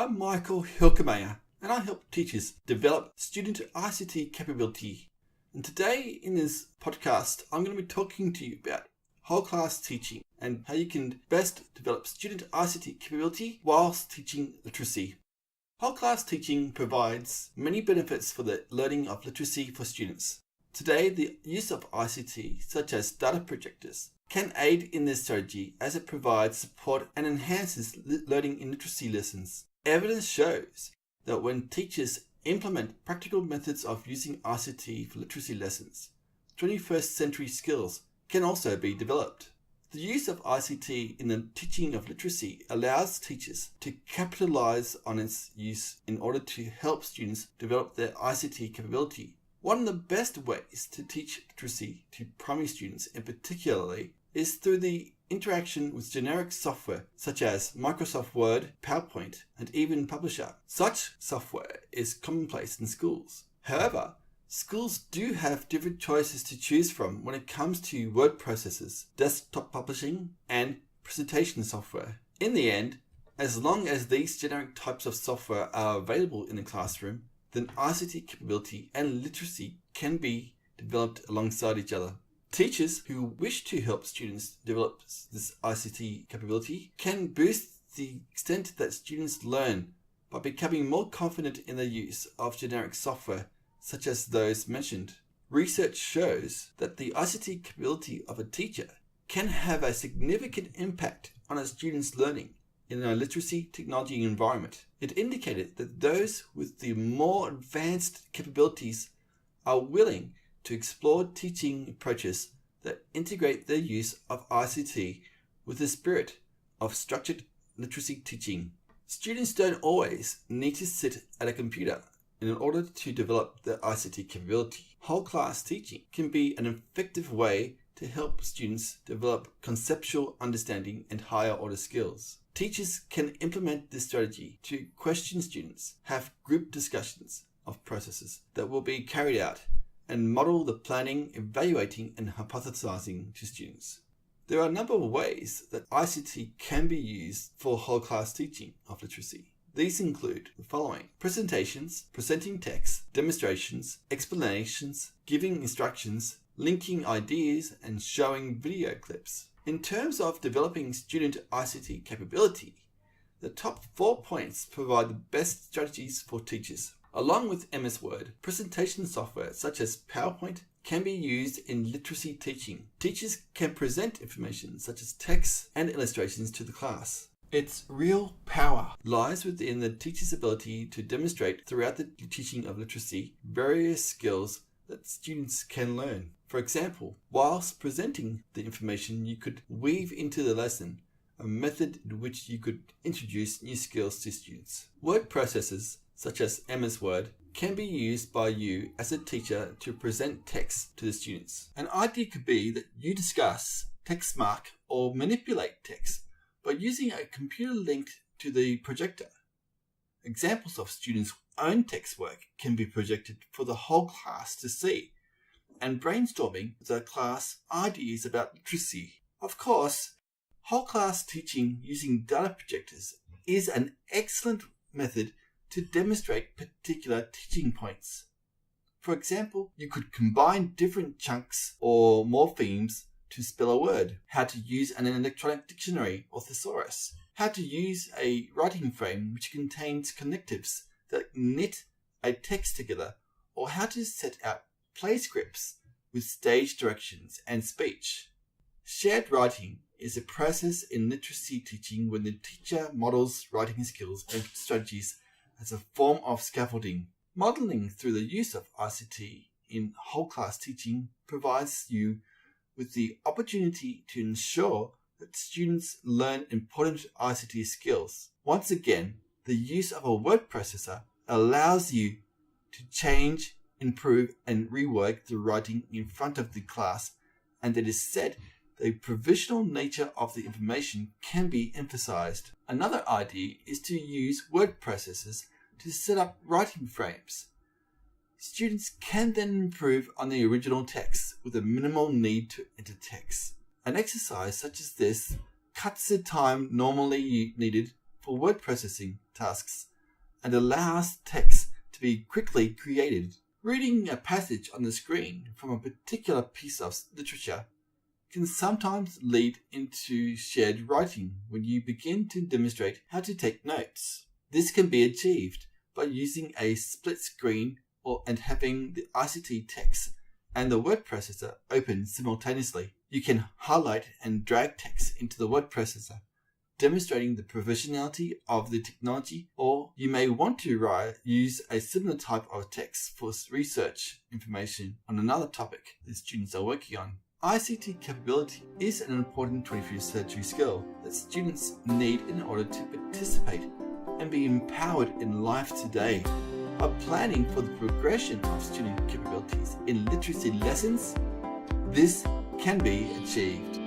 I'm Michael Hilkemeyer, and I help teachers develop student ICT capability. And today in this podcast, I'm going to be talking to you about whole class teaching and how you can best develop student ICT capability whilst teaching literacy. Whole class teaching provides many benefits for the learning of literacy for students. Today, the use of ICT, such as data projectors, can aid in this strategy as it provides support and enhances learning in literacy lessons. Evidence shows that when teachers implement practical methods of using ICT for literacy lessons, 21st century skills can also be developed. The use of ICT in the teaching of literacy allows teachers to capitalize on its use in order to help students develop their ICT capability. One of the best ways to teach literacy to primary students in particular is through the interaction with generic software such as Microsoft Word, PowerPoint, and even Publisher. Such software is commonplace in schools. However, schools do have different choices to choose from when it comes to word processors, desktop publishing, and presentation software. In the end, as long as these generic types of software are available in the classroom, then ICT capability and literacy can be developed alongside each other. Teachers who wish to help students develop this ICT capability can boost the extent that students learn by becoming more confident in the use of generic software such as those mentioned. Research shows that the ICT capability of a teacher can have a significant impact on a student's learning in a literacy technology environment. It indicated that those with the more advanced capabilities are willing to explore teaching approaches that integrate the use of ICT with the spirit of structured literacy teaching. Students don't always need to sit at a computer in order to develop their ICT capability. Whole class teaching can be an effective way to help students develop conceptual understanding and higher order skills. Teachers can implement this strategy to question students, have group discussions of processes that will be carried out, and model the planning, evaluating, and hypothesizing to students. There are a number of ways that ICT can be used for whole class teaching of literacy. These include the following: presentations, presenting text, demonstrations, explanations, giving instructions, linking ideas, and showing video clips. In terms of developing student ICT capability, the top 4 points provide the best strategies for teachers. Along with MS Word, presentation software such as PowerPoint can be used in literacy teaching. Teachers can present information such as text and illustrations to the class. Its real power lies within the teacher's ability to demonstrate throughout the teaching of literacy various skills that students can learn. For example, whilst presenting the information, you could weave into the lesson a method in which you could introduce new skills to students. Word processors such as MS Word can be used by you as a teacher to present text to the students. An idea could be that you discuss, text mark, or manipulate text by using a computer linked to the projector. Examples of students' own text work can be projected for the whole class to see, and brainstorming with the class ideas about literacy. Of course, whole class teaching using data projectors is an excellent method to demonstrate particular teaching points. For example, you could combine different chunks or morphemes to spell a word, how to use an electronic dictionary or thesaurus, how to use a writing frame which contains connectives that knit a text together, or how to set out play scripts with stage directions and speech. Shared writing is a process in literacy teaching when the teacher models writing skills and strategies as a form of scaffolding. Modeling through the use of ICT in whole class teaching provides you with the opportunity to ensure that students learn important ICT skills. Once again, the use of a word processor allows you to change, improve, and rework the writing in front of the class, and it is said the provisional nature of the information can be emphasized. Another idea is to use word processors to set up writing frames. Students can then improve on the original text with a minimal need to enter text. An exercise such as this cuts the time normally needed for word processing tasks and allows text to be quickly created. Reading a passage on the screen from a particular piece of literature can sometimes lead into shared writing when you begin to demonstrate how to take notes. This can be achieved by using a split screen and having the ICT text and the word processor open simultaneously. You can highlight and drag text into the word processor, demonstrating the provisionality of the technology, or you may want to use a similar type of text for research information on another topic the students are working on. ICT capability is an important 21st century skill that students need in order to participate and be empowered in life today. By planning for the progression of student capabilities in literacy lessons, this can be achieved.